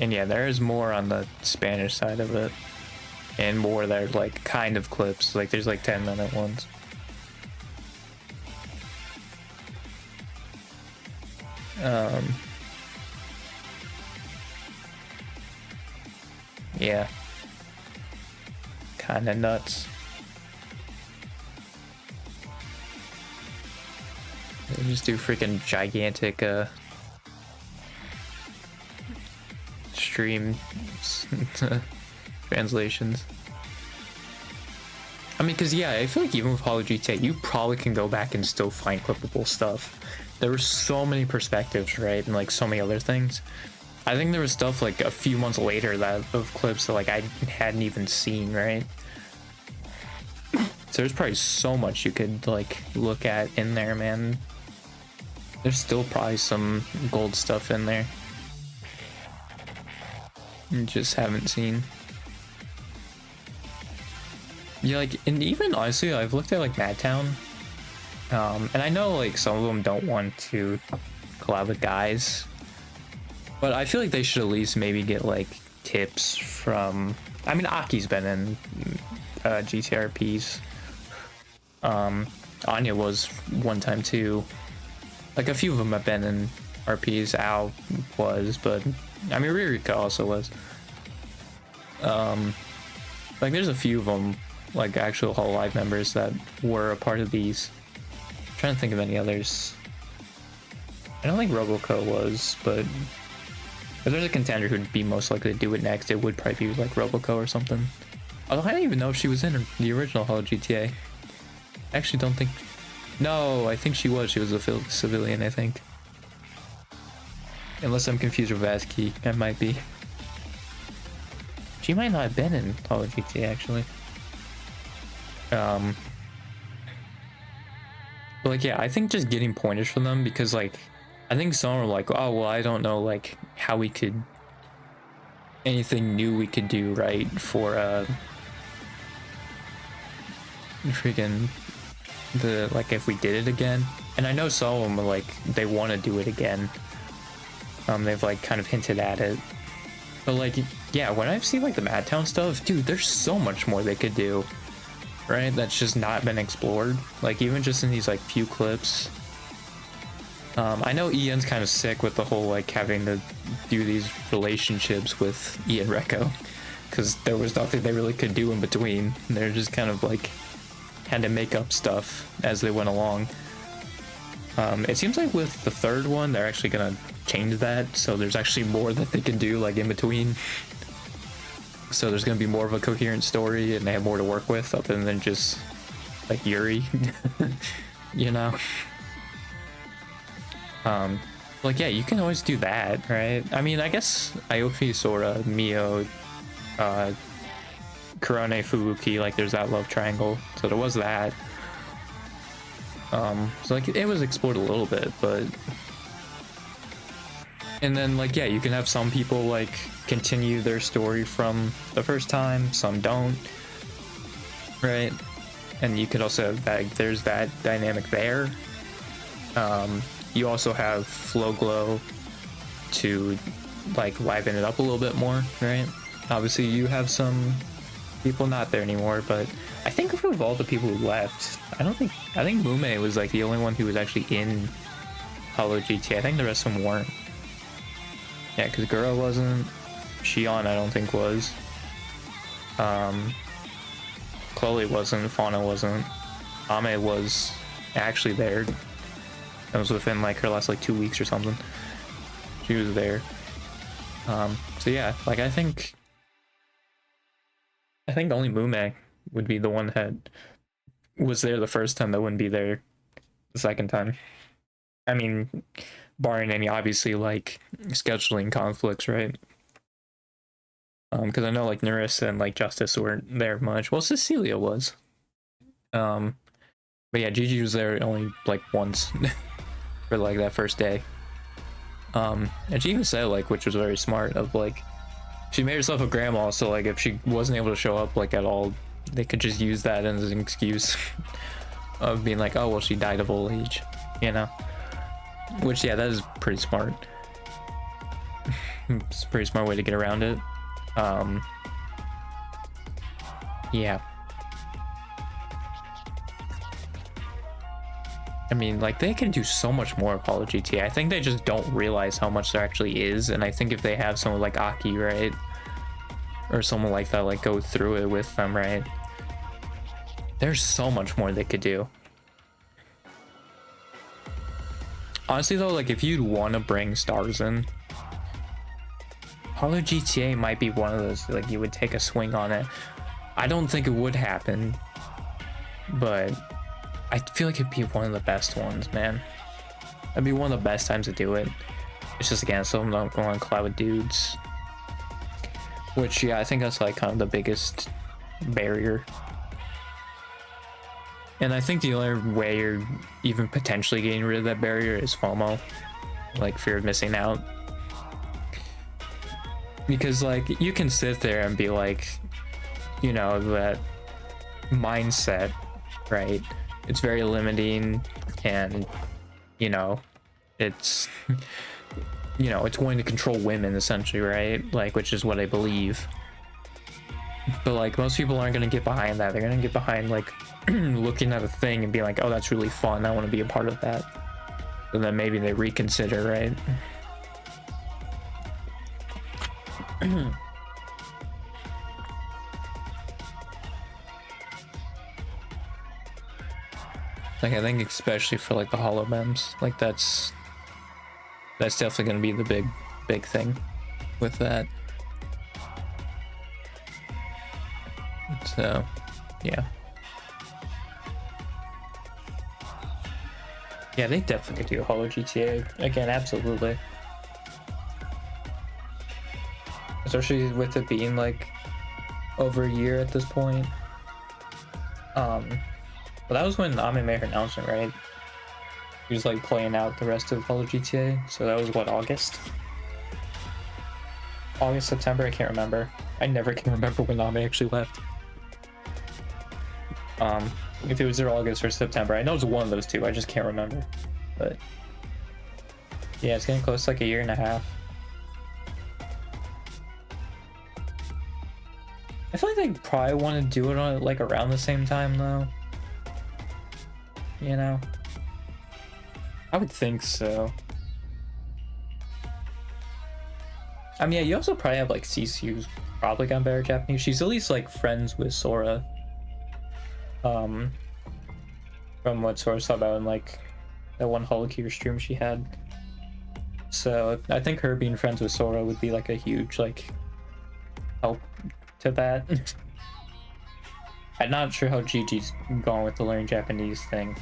And yeah, there is more on the Spanish side of it, and more that are like kind of clips. Like there's like 10-minute ones. Yeah, kind of nuts. They just do freaking gigantic stream translations. I mean, because yeah, I feel like even with Hollow GTA, you probably can go back and still find clippable stuff. There were so many perspectives, right, and like so many other things. I think there was stuff like a few months later that of clips that like I hadn't even seen, right? So there's probably so much you could like look at in there, man. There's still probably some gold stuff in there you just haven't seen. Yeah, like, and even honestly, I've looked at like Madtown, and I know like some of them don't want to collab with guys, but I feel like they should at least maybe get like tips from, I mean, Aki's been in GTRPs. Anya was one time too. Like a few of them have been in RPs. Al was, but I mean Ririka also was. Like there's a few of them, like actual Hololive members that were a part of these. I'm trying to think of any others. I don't think Roboco was, but if there's a contender who'd be most likely to do it next, it would probably be like Roboco or something. Although I don't even know if she was in the original Hollow GTA. I actually don't think. No, I think she was. She was a civilian, I think. Unless I'm confused with Vazkey, I might be. She might not have been in Hollow GTA actually. But like, yeah, I think just getting pointers from them, because like, I think some are like, oh well, I don't know like how we could, anything new we could do, right, for freaking the, like, if we did it again. And I know some of them are like, they want to do it again. They've like kind of hinted at it, but like, yeah, when I've seen like the Madtown stuff, dude, there's so much more they could do, right, that's just not been explored, like even just in these like few clips. I know Ian's kind of sick with the whole like having to do these relationships with Ian Recco, because there was nothing they really could do in between. They're just kind of like had to make up stuff as they went along. It seems like with the third one, they're actually gonna change that, so there's actually more that they can do like in between. So there's gonna be more of a coherent story, and they have more to work with other than just like Yuri. You know. Like, yeah, you can always do that, right? I mean, I guess Aofi, Sora, Mio, Kurone, Fubuki, like there's that love triangle, so there was that. So like it was explored a little bit, but, and then like, yeah, you can have some people like continue their story from the first time, some don't, right? And you could also have that, there's that dynamic there. You also have Flow Glow to like liven it up a little bit more, right? Obviously you have some people not there anymore, but I think of all the people who left, I think Mume was like the only one who was actually in Hollow GT. I think the rest of them weren't. Yeah, because Gura wasn't, Shion I don't think was. Chloe wasn't, Fauna wasn't, Ame was actually there. It was within like her last like 2 weeks or something. She was there. So yeah, like I think only Mume would be the one that was there the first time that wouldn't be there the second time. I mean, barring any obviously like scheduling conflicts, right? Because I know like Nerissa and like Justice weren't there much. Well, Cecilia was. But yeah, Gigi was there only like once for like that first day. And she even said like, which was very smart, of like, she made herself a grandma, so like if she wasn't able to show up like at all, they could just use that as an excuse of being like, oh well, she died of old age, you know. Which yeah, that is pretty smart. It's a pretty smart way to get around it. Yeah. I mean, like, they can do so much more with Call of GTA. I think they just don't realize how much there actually is, and I think if they have someone like Aki, right? Or someone like that, like, go through it with them, right? There's so much more they could do. Honestly, though, like, if you'd want to bring stars in, Call of GTA might be one of those, like, you would take a swing on it. I don't think it would happen, but I feel like it'd be one of the best ones, man. That'd be one of the best times to do it. It's just, again, so I'm not going to collab with dudes. Which, yeah, I think that's, like, kind of the biggest barrier. And I think the only way you're even potentially getting rid of that barrier is FOMO. Like, fear of missing out. Because, like, you can sit there and be like, you know, that mindset, right? It's very limiting, and, you know, it's, you know, it's going to control women, essentially, right? Like, which is what I believe. But, like, most people aren't going to get behind that. They're going to get behind, like, looking at a thing and be like, oh, that's really fun. I want to be a part of that. And then maybe they reconsider, right? Like, I think especially for like the HoloMems, like that's definitely gonna be the big thing with that. So yeah, they definitely could do a Holo GTA again, absolutely. Especially with it being like over a year at this point. Well, that was when Ame made her announcement, right? He was like playing out the rest of Holo GTA, so that was what, August, September, I can't remember. I never can remember when Ame actually left. If it was either August or September, I know it's one of those two, I just can't remember. But yeah, it's getting close to like a year and a half. I feel like they probably want to do it on like around the same time though. You know, I would think so. I mean, yeah, you also probably have like CC, who's probably got better Japanese. She's at least like friends with Sora. From what Sora saw about in like that one Hologear stream she had. So I think her being friends with Sora would be like a huge like help to that. I'm not sure how Gigi's going with the learning Japanese thing.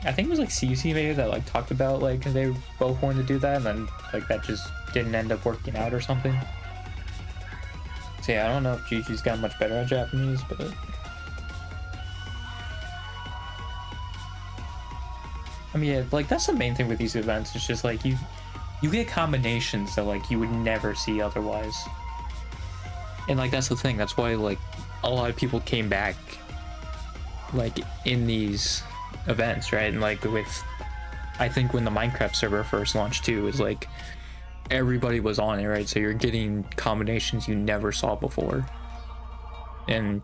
I think it was like CC maybe that like talked about like they both wanted to do that, and then like that just didn't end up working out or something. So yeah, I don't know if Gigi's gotten much better at Japanese, but I mean, yeah, like that's the main thing with these events. It's just like you get combinations that like you would never see otherwise. And like that's the thing. That's why like a lot of people came back like in these events, right? And like with, I think when the Minecraft server first launched too, is like everybody was on it, right? So you're getting combinations you never saw before, and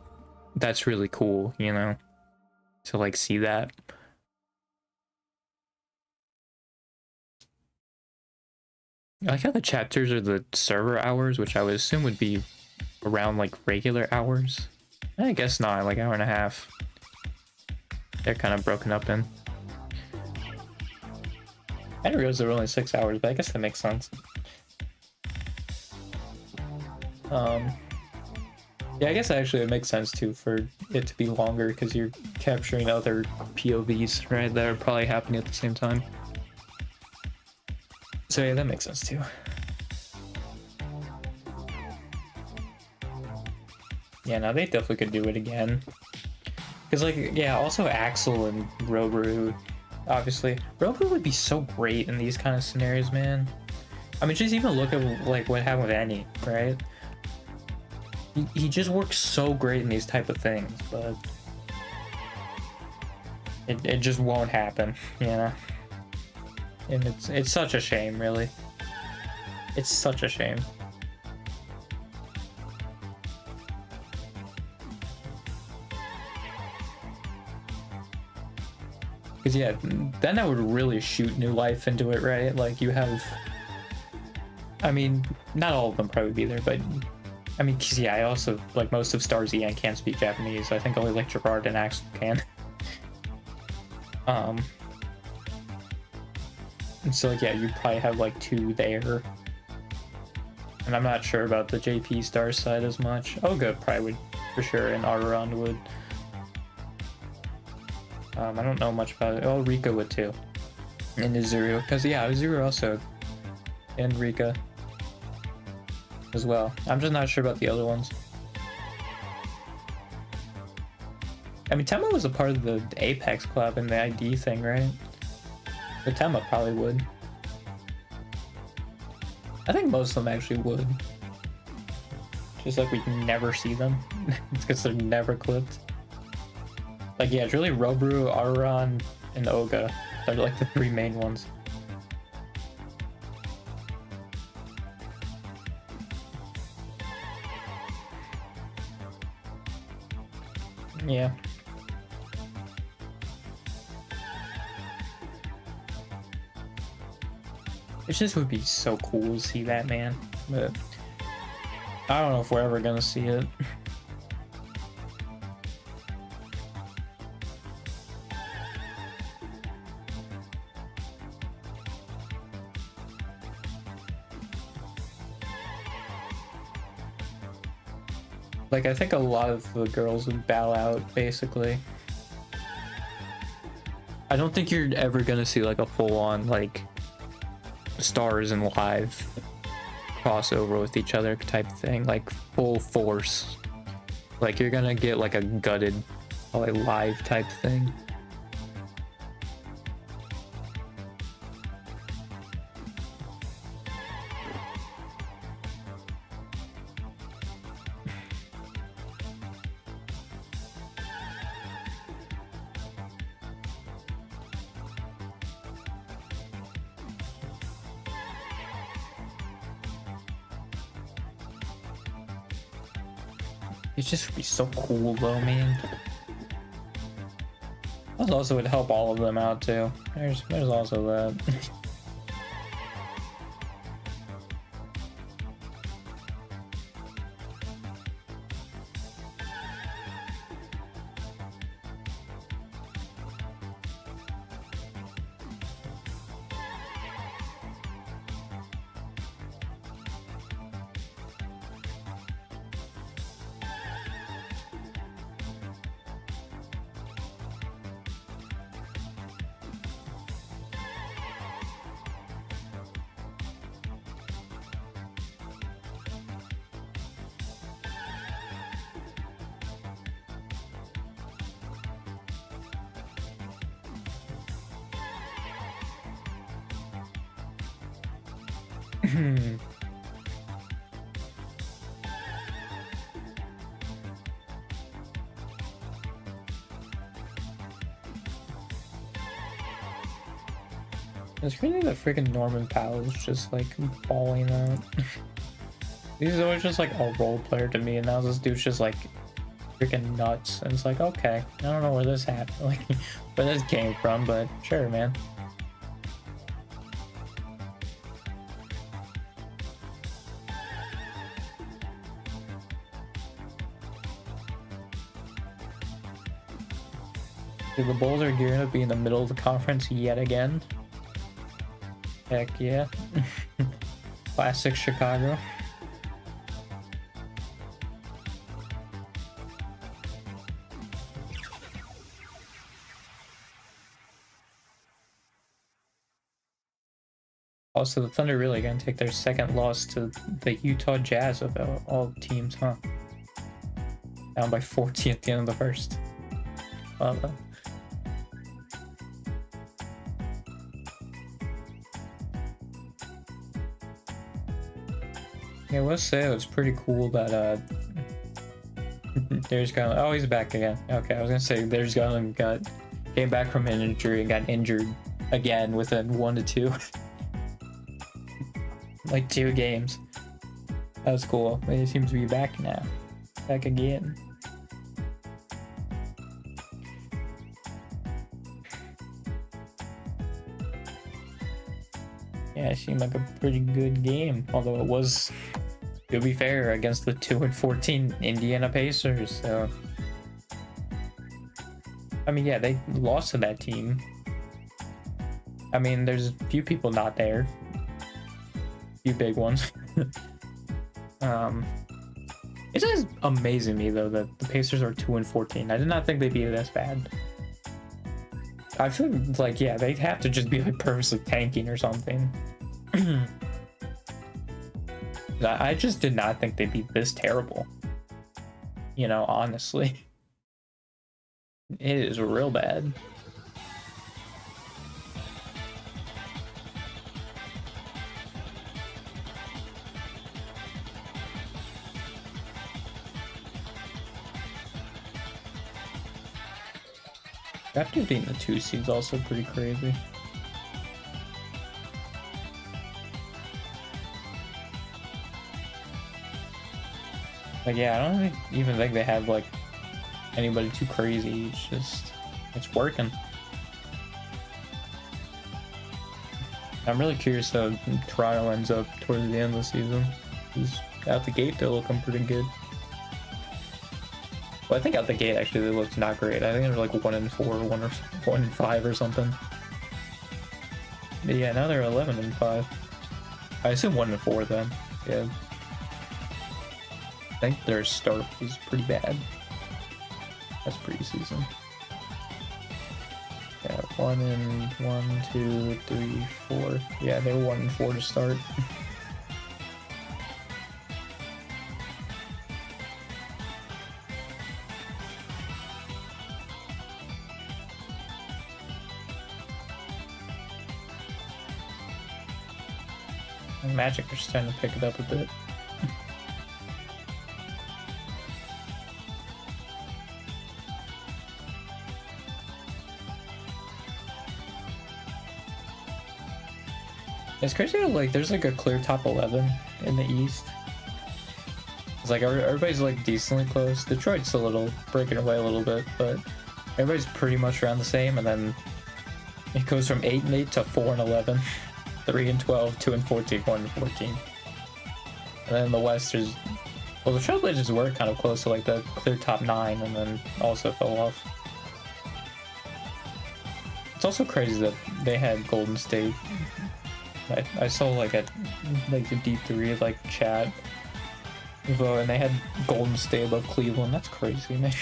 that's really cool, you know, to like see that. I like how the chapters are the server hours, which I would assume would be around like regular hours. I guess not, like hour and a half. They're kind of broken up in. I didn't realize they were only 6 hours, but I guess that makes sense. Yeah, I guess actually it makes sense too for it to be longer because you're capturing other POVs, right, that are probably happening at the same time. So yeah, that makes sense too. Yeah, no, they definitely could do it again. Because, like, yeah, also Axel and Roburu, obviously. Roburu would be so great in these kind of scenarios, man. I mean, just even look at, like, what happened with Annie, right? He just works so great in these type of things, but it just won't happen, you know? And it's such a shame, really. It's such a shame. Because yeah, then that would really shoot new life into it, right? Like you have, I mean, not all of them probably be there, but I mean, cause yeah, I also, like most of Star Z and can't speak Japanese. I think only like Gerard and Axel can. And so like, yeah, you probably have like 2 there. And I'm not sure about the JP Star side as much. Oga probably would for sure, and Aruran would. I don't know much about it. Oh, Rika would too. And Izuru, because yeah, Izuru also. And Rika as well. I'm just not sure about the other ones. I mean, Temma was a part of the Apex Club and the ID thing, right? But Temma probably would. I think most of them actually would. Just like we never see them. It's because they're never clipped. Like, yeah, it's really Roburu, Aruran, and Oga. They're like the 3 main ones. Yeah. It just would be so cool to see that, man. But I don't know if we're ever gonna see it. Like, I think a lot of the girls would bow out, basically. I don't think you're ever gonna see, like, a full-on, like, Stars and Live crossover with each other type thing. Like, full force. Like, you're gonna get, like, a gutted, like, live type thing. It just would be so cool though, man. That also would help all of them out too. There's also that. It's crazy that freaking Norman Powell is just like balling out. He's always just like a role player to me, and now this dude's just like freaking nuts. And it's like, okay, I don't know where this happened, like where this came from, but sure, man. The Bulls are gearing up to be in the middle of the conference yet again. Heck yeah. Classic Chicago. Also, the Thunder really gonna take their second loss to the Utah Jazz of all teams, huh? Down by 14 at the end of the first. Yeah, I will say it was pretty cool that Darius Garland. Oh, he's back again. Okay, I was gonna say Darius Garland came back from an injury and got injured again within 1 to 2. Like 2 games. That was cool. He seems to be back now. Back again. Yeah, it seemed like a pretty good game. Although it was, to be fair, against the 2-14 Indiana Pacers. So, I mean, yeah, they lost to that team. I mean, there's a few people not there. Few big ones. It is amazing me though that the Pacers are 2-14. I did not think they'd be this bad. I feel like, yeah, they'd have to just be like purposely tanking or something. I just did not think they'd be this terrible. You know, honestly. It is real bad. Raptors being the 2 seed's also pretty crazy. Like, yeah, I don't even think they have like anybody too crazy. It's just, it's working. I'm really curious how Toronto ends up towards the end of the season. Because out the gate, they're looking pretty good. Well, I think out the gate, actually, they looked not great. I think they're like 1-4, 1-5 or something. But yeah, now they're 11-5. I assume 1-4 then. Yeah. I think their start was pretty bad. That's preseason. Yeah, 1, 2, 3, 4. Yeah, they were 1-4 to start. Magic are starting to pick it up a bit. It's crazy how, like, there's like a clear top 11 in the East. It's like everybody's like decently close. Detroit's a little breaking away a little bit, but everybody's pretty much around the same. And then it goes from 8-8 to 4-11. 3-12, 2-14, 1-14. And then in the West, there's, well, the Trailblazers were kind of close to like the clear top 9, and then also fell off. It's also crazy that they had Golden State. I saw like the deep 3 like chat vote, and they had Golden State above Cleveland. That's crazy, man.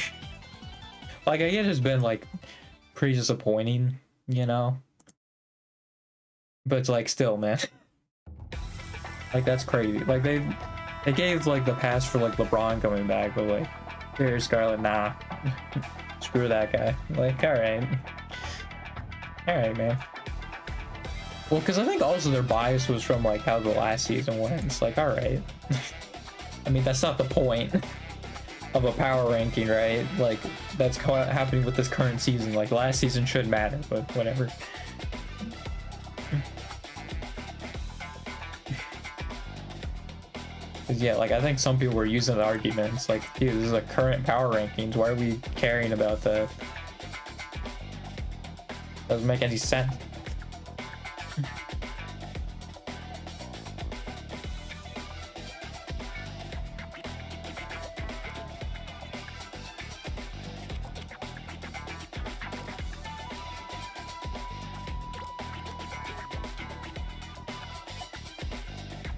Like, I guess it's been like pretty disappointing, you know. But it's like, still, man. Like, that's crazy. Like, they gave like the pass for like LeBron coming back, but like, here's Scarlett, nah. Screw that guy. Like, alright, man. Well, because I think also their bias was from like how the last season went. It's like, alright. I mean, that's not the point of a power ranking, right? Like, that's happening with this current season. Like, last season should matter, but whatever. Yeah, like, I think some people were using the arguments like, dude, this is like current power rankings. Why are we caring about that? Doesn't make any sense.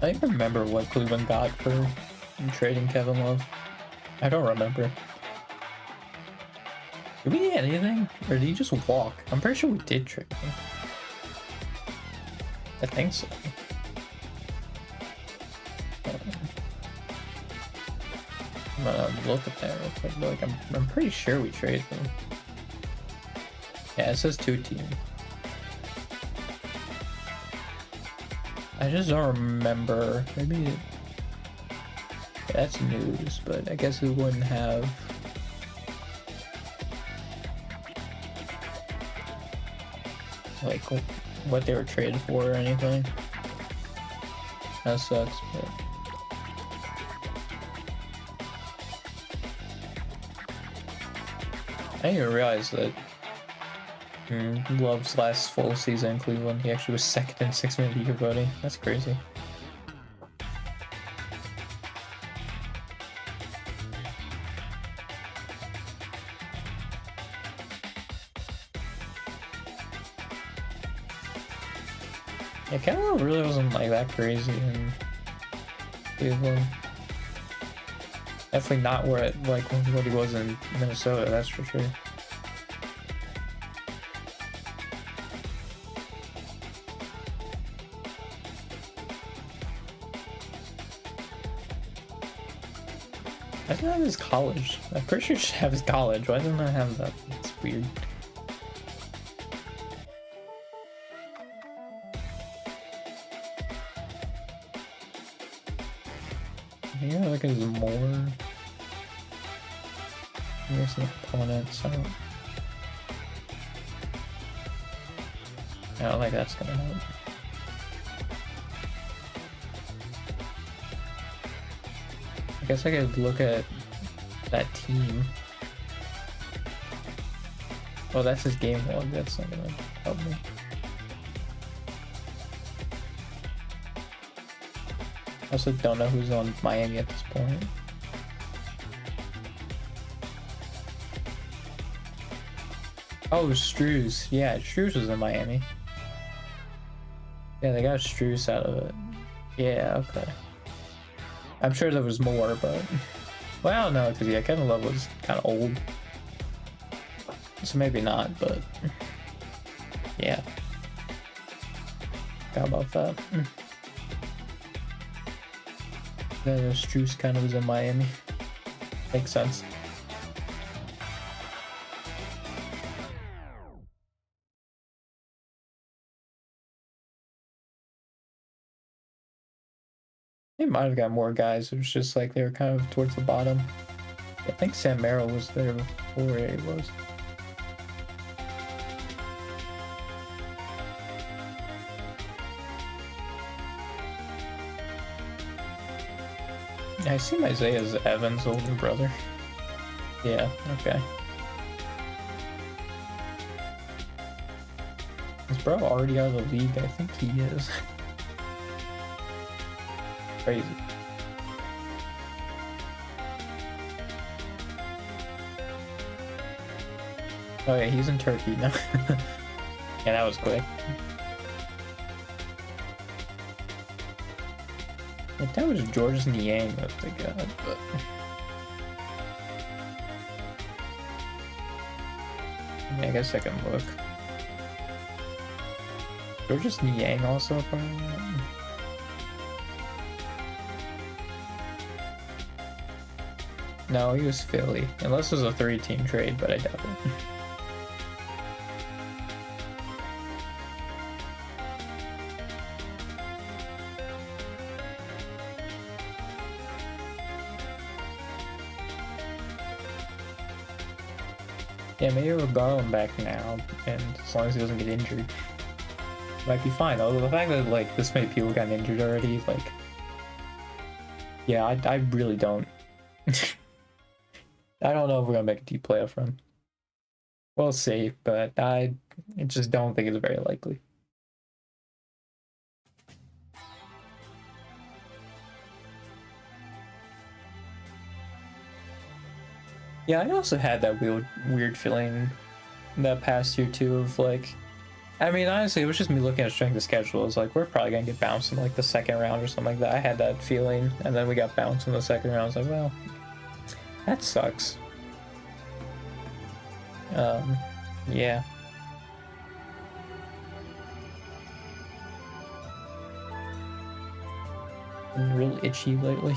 I don't even remember what Cleveland got for trading Kevin Love. I don't remember. Did we get anything? Or did he just walk? I'm pretty sure we did trade him. I think so. I'm gonna look at that real quick, but like I'm pretty sure we traded him. Yeah, it says 2-team. I just don't remember. Maybe yeah, that's news, but I guess we wouldn't have. Like what they were traded for or anything. That sucks, but I didn't even realize that Love's last full season in Cleveland, he actually was second in 6-minute of the year voting. That's crazy. Yeah, Kevin Love really wasn't like that crazy in Cleveland. Definitely not where it, like what he was in Minnesota, that's for sure. I doesn't have his college. I'm pretty sure he should have his college. Why doesn't I have that? It's weird. Yeah, like his more. Here's some components. I don't think that's gonna help. I guess I could look at that team. Oh, that's his game log. That's not gonna help me. I also don't know who's on Miami at this point. Oh, Strus. Yeah, Strus was in Miami. Yeah, they got Strus out of it. Yeah, okay. I'm sure there was more, but well, I don't know, because yeah, Kevin Love was kind of old, so maybe not. But yeah, how about that? Yeah, Strus kind of was in Miami. Makes sense. They might have got more guys. It was just like they were kind of towards the bottom. I think Sam Merrill was there before he was. I assume Isaiah's Evans' older brother. Yeah, okay. Is bro already out of the league? I think he is. Crazy. Oh yeah, he's in Turkey now. Yeah, that was quick. If that was Georges Niang that they got, but yeah, I guess I can look. Georges Niang also part of that? No, he was Philly. Unless it was a 3-team trade, but I doubt it. Yeah, maybe we'll Garland back now, and as long as he doesn't get injured, might be fine. Although the fact that like this many people got injured already, like, yeah, I really don't. I don't know if we're gonna make a deep playoff run. We'll see, but I just don't think it's very likely. Yeah, I also had that weird feeling that past year too of like I mean, honestly, it was just me looking at strength of schedule. It was like, we're probably gonna get bounced in like the second round or something like that. I had that feeling, and then we got bounced in the second round. I was like, well, that sucks. Yeah. Been real itchy lately.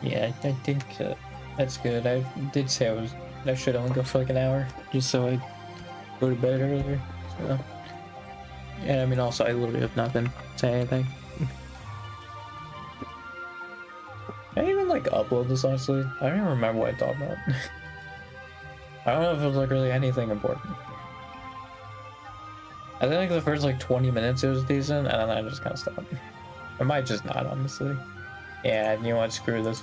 Yeah, I think that's good. I did say I should only go for like an hour, just so I go to bed earlier. So, yeah, I mean, also I literally have not been saying anything. I didn't even like upload this honestly. I don't even remember what I thought about. I don't know if it was like really anything important. I think like the first like 20 minutes it was decent, and then I just kind of stopped. I might just not, honestly. Yeah, you know what? Screw this.